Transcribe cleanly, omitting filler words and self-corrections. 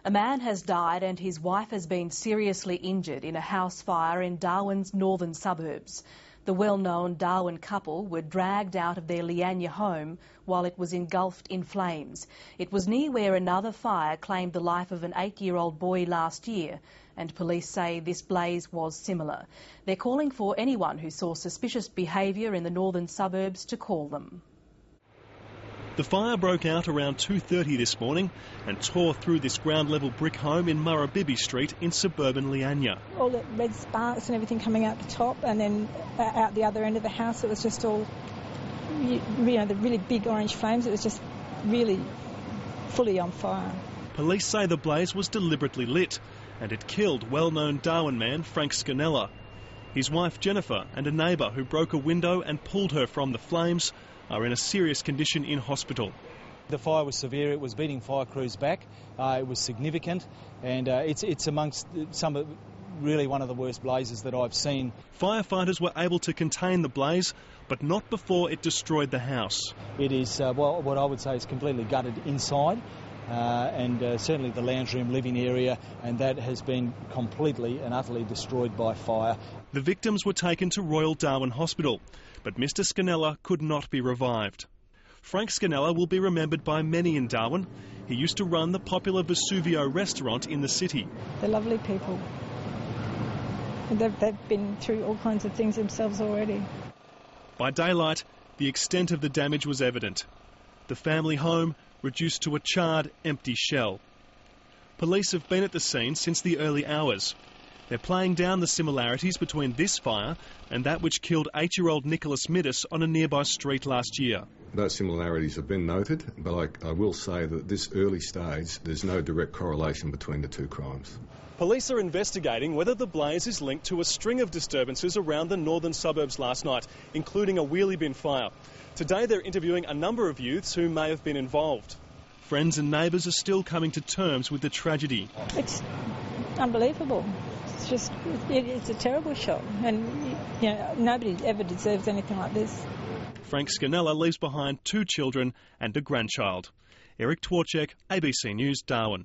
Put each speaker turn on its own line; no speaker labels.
A man has died and his wife has been seriously injured in a house fire in Darwin's northern suburbs. The well-known Darwin couple were dragged out of their Leanya home while it was engulfed in flames. It was near where another fire claimed the life of an 8-year-old boy last year, and police say this blaze was similar. They're calling for anyone who saw suspicious behaviour in the northern suburbs to call them.
The fire broke out around 2:30 this morning and tore through this ground-level brick home in Murrabibby Street in suburban Leanya.
All the red sparks and everything coming out the top, and then out the other end of the house it was just all, the really big orange flames. It was just really fully on fire.
Police say the blaze was deliberately lit and it killed well-known Darwin man Frank Scannella. His wife Jennifer and a neighbour who broke a window and pulled her from the flames are in a serious condition in hospital.
The fire was severe, it was beating fire crews back, it was significant, and it's amongst really one of the worst blazes that I've seen.
Firefighters were able to contain the blaze, but not before it destroyed the house.
It is, what I would say is completely gutted inside, and certainly the lounge room living area, and that has been completely and utterly destroyed by fire.
The victims were taken to Royal Darwin Hospital, but Mr Scannella could not be revived. Frank Scannella will be remembered by many in Darwin. He used to run the popular Vesuvio restaurant in the city.
They're lovely people. They've been through all kinds of things themselves already.
By daylight, the extent of the damage was evident. The family home reduced to a charred, empty shell. Police have been at the scene since the early hours. They're playing down the similarities between this fire and that which killed 8-year-old Nicholas Middis on a nearby street last year.
Those similarities have been noted, but I will say that at this early stage there's no direct correlation between the two crimes.
Police are investigating whether the blaze is linked to a string of disturbances around the northern suburbs last night, including a wheelie bin fire. Today they're interviewing a number of youths who may have been involved. Friends and neighbours are still coming to terms with the tragedy.
It's unbelievable. It's a terrible shock, and nobody ever deserves anything like this.
Frank Scannella leaves behind 2 children and a grandchild. Eric Twarchek, ABC News, Darwin.